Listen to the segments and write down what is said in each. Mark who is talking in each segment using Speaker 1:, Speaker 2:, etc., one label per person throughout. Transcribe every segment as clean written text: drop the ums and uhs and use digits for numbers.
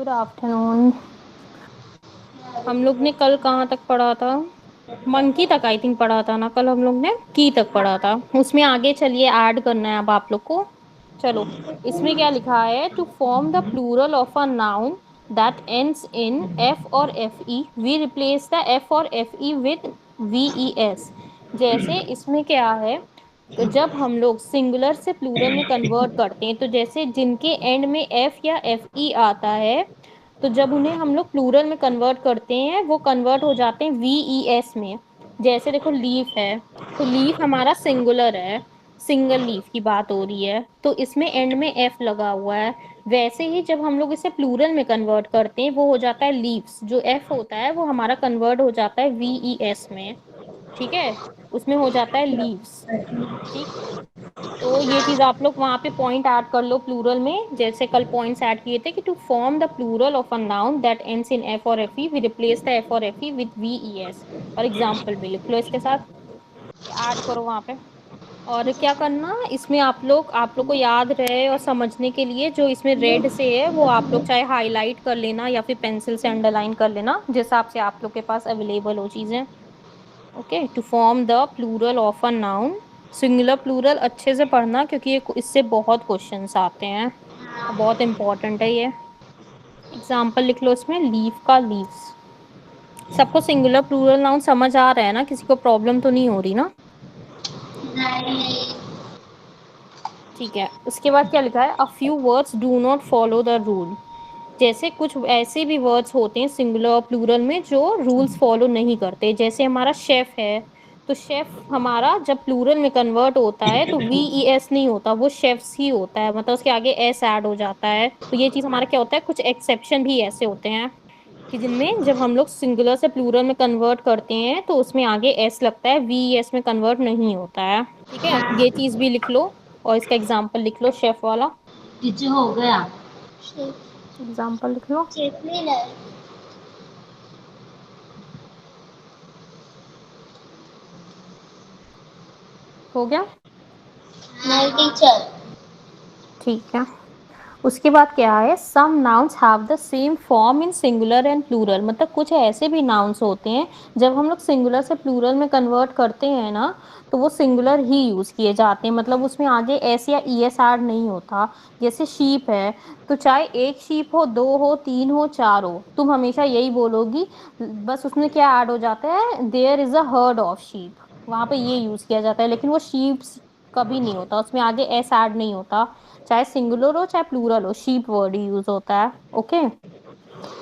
Speaker 1: Good afternoon. हम लोग ने कल कहाँ तक पढ़ा था? मंकी तक आई थिंक पढ़ा था ना कल हम लोग ने, की तक पढ़ा था। उसमें आगे चलिए ऐड करना है अब आप लोग को। चलो, इसमें क्या लिखा है? To form the plural of a noun that ends in f और f e we replace the f और f e with v e s. जैसे इसमें क्या है, जब हम लोग सिंगुलर से प्लूरल में कन्वर्ट करते हैं तो जैसे जिनके एंड में एफ या एफ ई आता है, तो जब उन्हें हम लोग प्लूरल में कन्वर्ट करते हैं वो कन्वर्ट हो जाते हैं वी ई एस में। जैसे देखो लीफ है, तो लीफ हमारा सिंगुलर है, सिंगल लीफ की बात हो रही है, तो इसमें एंड में एफ लगा हुआ है। वैसे ही जब हम लोग इसे प्लूरल में कन्वर्ट करते हैं वो हो जाता है लीव्स, जो एफ होता है वो हमारा कन्वर्ट हो जाता है वी ई एस में। ठीक है, उसमें हो जाता है लीव्स। ठीक, तो ये चीज आप लोग वहां पे पॉइंट ऐड कर लो प्लूरल में, जैसे कल पॉइंट्स ऐड किए थे कि to form the plural of a noun that ends in f और f e we replace the f और f e with v e s. और एग्जाम्पल भी लिख लो इसके साथ, ऐड करो वहां पे। और क्या करना इसमें, आप लोग को याद रहे और समझने के लिए जो इसमें रेड से है वो आप लोग चाहे हाईलाइट कर लेना या फिर पेंसिल से अंडरलाइन कर लेना, जिस हिसाब से आप लोग के पास अवेलेबल हो चीजें। Okay, to form the plural of a noun, singular plural अच्छे से पढ़ना क्योंकि ये इससे बहुत क्वेश्चंस आते हैं और बहुत इंपॉर्टेंट है ये। एग्जाम्पल लिख लो इसमें, लीफ का लीव्स। सबको सिंगुलर प्लूरल नाउन समझ आ रहा है ना? किसी को प्रॉब्लम तो नहीं हो रही ना? ठीक है, उसके बाद क्या लिखा है? A few words do not follow the rule. जैसे कुछ ऐसे भी वर्ड्स होते हैं सिंगुलर और प्लूरल में जो रूल्स फॉलो नहीं करते, जैसे हमारा शेफ है, तो शेफ हमारा जब प्लूरल में कन्वर्ट होता है तो वी ई एस नहीं होता, वो शेफ्स ही होता है, मतलब उसके आगे एस ऐड हो जाता है। तो ये चीज हमारा क्या होता है, कुछ एक्सेप्शन भी ऐसे होते हैं कि जिनमें जब हम लोग सिंगुलर से प्लूरल में कन्वर्ट करते हैं तो उसमें आगे एस लगता है, वी ई एस में कन्वर्ट नहीं होता है। ठीक है, ये चीज भी लिख लो और इसका एग्जाम्पल लिख लो शेफ वाला।
Speaker 2: किती हो गया?
Speaker 1: एग्जाम्पल लिख लो। हो गया?
Speaker 2: नहीं टीचर।
Speaker 1: ठीक है, उसके बाद क्या है? Some nouns have the same form in singular and plural. मतलब कुछ ऐसे भी नाउन्स होते हैं जब हम लोग सिंगुलर से प्लूरल में कन्वर्ट करते हैं ना, तो वो सिंगुलर ही यूज किए जाते हैं, मतलब उसमें आगे एस या ई एस ऐड नहीं होता। जैसे शीप है, तो चाहे एक शीप हो, दो हो, तीन हो, चार हो, तुम हमेशा यही बोलोगी। बस उसमें क्या ऐड हो जाता है? There is a herd of sheep, वहां पे ये यूज किया जाता है, लेकिन वो शीप कभी नहीं होता, उसमें आगे एस ऐड नहीं होता। चाहे सिंगुलर हो चाहे प्लूरल हो, शीप वर्ड ही यूज होता है। ओके,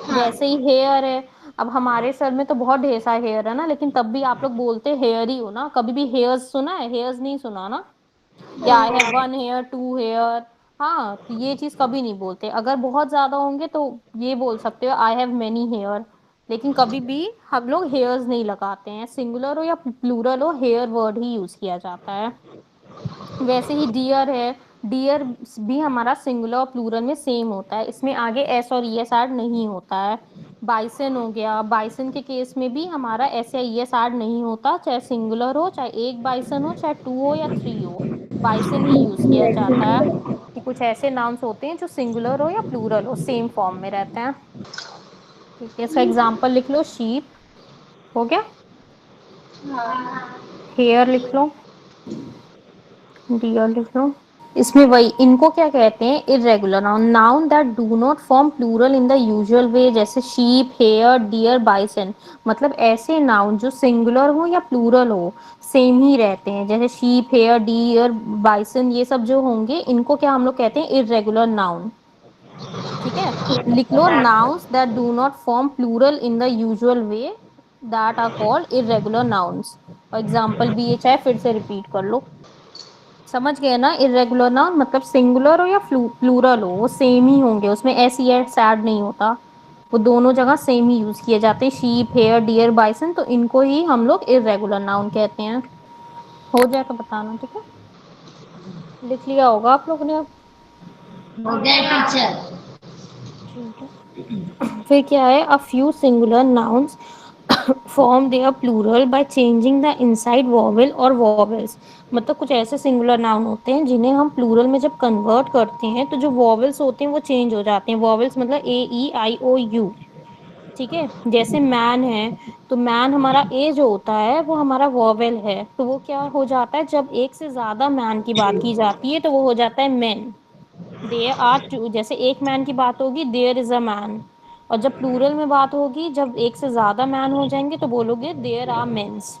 Speaker 1: जैसे ही हेयर है, अब हमारे सर में तो बहुत ढेर सारे हेयर है ना, लेकिन तब भी आप लोग बोलते हेयर ही हो ना, कभी भी हेयर्स सुना है? हेयर्स नहीं सुना ना? या I have one hair, two hair. हाँ, तो ये चीज कभी नहीं बोलते। अगर बहुत ज्यादा होंगे तो ये बोल सकते हो आई हैव मेनी हेयर, लेकिन कभी भी हम लोग हेयर्स नहीं लगाते हैं, सिंगुलर हो या प्लूरल हो हेयर वर्ड ही यूज किया जाता है। वैसे ही डियर है, डियर भी हमारा सिंगुलर और प्लूरल में सेम होता है, इसमें आगे एस और ई एस ऐड नहीं होता है। बाइसन हो गया, बाइसन के केस में भी हमारा एस या ई एस ऐड नहीं होता, चाहे सिंगुलर हो, चाहे एक बाइसन हो, चाहे टू हो या थ्री हो, बाइसन ही यूज किया जाता है। कि कुछ ऐसे नाउन्स होते हैं जो सिंगुलर हो या प्लूरल हो सेम फॉर्म में रहते हैं। ठीक है, इसका एग्जाम्पल लिख लो, शीप हो गया, हेयर लिख लो, डियर लिख लो। इसमें वही, इनको क्या कहते हैं? Irregular noun, noun that do not form plural in the usual way, जैसे शीप, हेयर, डियर, बाइसन। मतलब ऐसे नाउन जो सिंगुलर हो या प्लूरल हो सेम ही रहते हैं, जैसे शीप, हेयर, डियर, बाइसन, ये सब जो होंगे इनको क्या हम लोग कहते हैं? Irregular noun. ठीक है, लिख लो, nouns that do not form plural in the usual way that are called irregular nouns. और एग्जाम्पल भी ये चाहे फिर से रिपीट कर लो। समझ गए ना? इरेगुलर नाउन मतलब सिंगुलर हो या प्लूरल हो वो सेम ही होंगे, उसमें एस ई एस ऐड नहीं होता, वो दोनों जगह सेम ही यूज किए जाते हैं, शीप, हेयर, डियर, बाइसन, तो इनको ही हम लोग इरेगुलर नाउन कहते हैं। हो जाए तो बताना, ठीक है? लिख लिया होगा आप लोगों ने अब।
Speaker 2: हो गया टीचर।
Speaker 1: ठीक है, फिर क्या है? A few singular nouns form their plural by changing the inside vowel और वॉवेल्स। मतलब कुछ ऐसे सिंगुलर नाउन होते हैं जिन्हें हम प्लूरल में जब कन्वर्ट करते हैं तो जो वॉवेल्स होते हैं वो चेंज हो जाते हैं। वॉवेल्स मतलब A E I O U। ठीक है, जैसे मैन है तो मैन हमारा ए जो होता है वो हमारा वॉवेल है, तो वो क्या हो जाता है, जब एक से ज्यादा मैन की बात की जाती है तो वो हो जाता है मेन। देयर आर टू, जैसे एक मैन की बात होगी देयर इज अ मैन। और जब प्लूरल में बात होगी, जब एक से ज्यादा मैन हो जाएंगे तो बोलोगे देयर आर मेंस।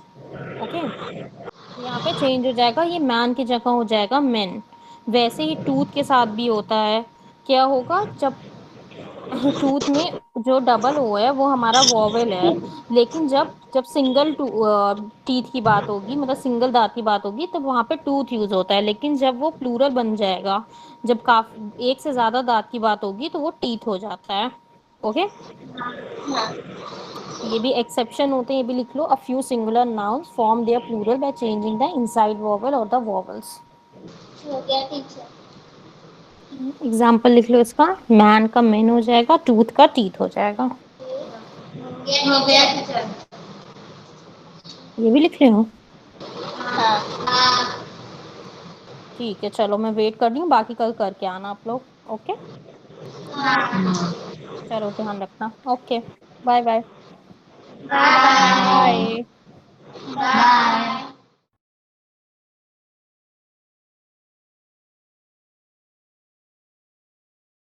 Speaker 1: ओके, यहाँ पे चेंज हो जाएगा, ये मैन की जगह हो जाएगा मेन। वैसे ही टूथ के साथ भी होता है। क्या होगा, जब टूथ में जो डबल ओ है वो हमारा वॉवेल है, लेकिन जब जब सिंगल टीथ की बात होगी, मतलब सिंगल दांत की बात होगी, तब वहां पे टूथ यूज होता है। लेकिन जब वो प्लूरल बन जाएगा, जब काफी एक से ज्यादा दांत की बात होगी तो वो टीथ हो जाता है। ओके, ये भी एक्सेप्शन होते हैं, ये भी लिख लो। A few singular nouns form their plural by changing the inside vowel और द वॉवेल्स।
Speaker 2: हो गया टीचर।
Speaker 1: एग्जाम्पल लिख लो इसका, मैन का मेन हो जाएगा, टूथ का टीथ हो जाएगा।
Speaker 2: हो गया टीचर।
Speaker 1: ये भी लिख ले हो।
Speaker 2: हाँ।
Speaker 1: ठीक है, चलो मैं वेट कर रही हूँ, बाकी कल करके आना आप लोग। ओके,
Speaker 2: हाँ।
Speaker 1: चलो ध्यान रखना। Okay, bye bye.
Speaker 2: Bye.
Speaker 1: Bye.
Speaker 2: Bye.